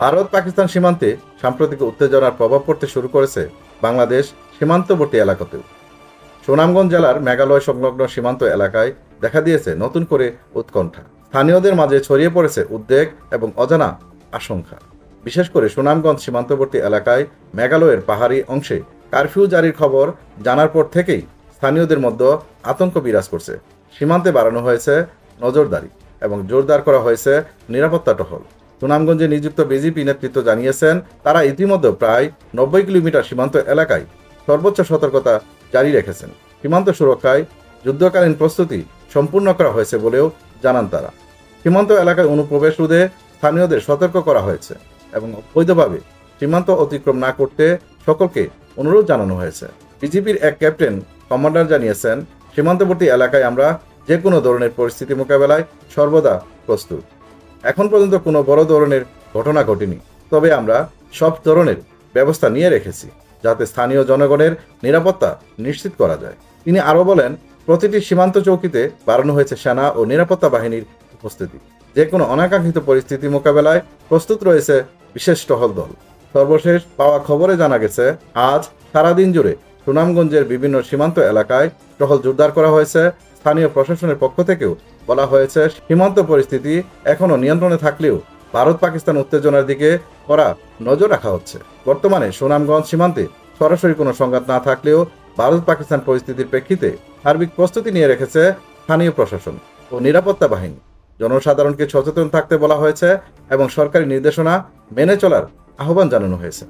ভারত পাকিস্তান সীমান্তে সাম্প্রতিক উত্তেজনার প্রভাব পড়তে শুরু করেছে বাংলাদেশ সীমান্তবর্তী এলাকাতেও। সুনামগঞ্জ জেলার মেঘালয় সংলগ্ন সীমান্ত এলাকায় দেখা দিয়েছে নতুন করে উৎকণ্ঠা। স্থানীয়দের মাঝে ছড়িয়ে পড়েছে উদ্বেগ এবং অজানা আশঙ্কা। বিশেষ করে সুনামগঞ্জ সীমান্তবর্তী এলাকায় মেঘালয়ের পাহাড়ি অংশে কারফিউ জারির খবর জানার পর থেকেই স্থানীয়দের মধ্যে আতঙ্ক বিরাজ করছে। সীমান্তে বাড়ানো হয়েছে নজরদারি এবং জোরদার করা হয়েছে নিরাপত্তা টহল। সুনামগঞ্জে নিযুক্ত বিজিপি নেতৃত্ব জানিয়েছেন, তারা ইতিমধ্যে প্রায় 90 কিলোমিটার সীমান্ত এলাকায় সর্বোচ্চ সতর্কতা জারি রেখেছেন। সীমান্ত সুরক্ষায় যুদ্ধকালীন প্রস্তুতি সম্পূর্ণ করা হয়েছে বলেও জানান তারা। সীমান্ত এলাকায় অনুপ্রবেশ রোধে স্থানীয়দের সতর্ক করা হয়েছে এবং অবৈধভাবে সীমান্ত অতিক্রম না করতে সকলকে অনুরোধ জানানো হয়েছে। বিজিপির এক ক্যাপ্টেন কমান্ডার জানিয়েছেন, সীমান্তবর্তী এলাকায় আমরা যে কোনো ধরনের পরিস্থিতি মোকাবেলায় সর্বদা প্রস্তুত। এখন পর্যন্ত কোনো বড় ধরনের ঘটনা ঘটেনি, তবে আমরা সব ধরনের ব্যবস্থা নিয়ে রেখেছি যাতে স্থানীয় জনগণের নিরাপত্তা নিশ্চিত করা যায়। তিনি আরও বলেন, প্রতিটি সীমান্ত চৌকিতে বাড়ানো হয়েছে সেনা ও নিরাপত্তা বাহিনীর উপস্থিতি। যে কোনো অনাকাঙ্ক্ষিত পরিস্থিতি মোকাবেলায় প্রস্তুত রয়েছে বিশেষ টহল দল। সর্বশেষ পাওয়া খবরে জানা গেছে, আজ সারাদিন জুড়ে সুনামগঞ্জের বিভিন্ন সীমান্ত এলাকায় টহল জোরদার করা হয়েছে। স্থানীয় প্রশাসনের পক্ষ থেকেও বলা হয়েছে, সীমান্ত পরিস্থিতি এখনও নিয়ন্ত্রণে থাকলেও ভারত পাকিস্তান উত্তেজনার দিকে কড়া নজর রাখা হচ্ছে। বর্তমানে সুনামগঞ্জ সীমান্তে সরাসরি কোনো সংঘাত না থাকলেও ভারত পাকিস্তান পরিস্থিতির প্রেক্ষিতে সার্বিক প্রস্তুতি নিয়ে রেখেছে স্থানীয় প্রশাসন ও নিরাপত্তা বাহিনী। জনসাধারণকে সচেতন থাকতে বলা হয়েছে এবং সরকারি নির্দেশনা মেনে চলার আহ্বান জানানো হয়েছে।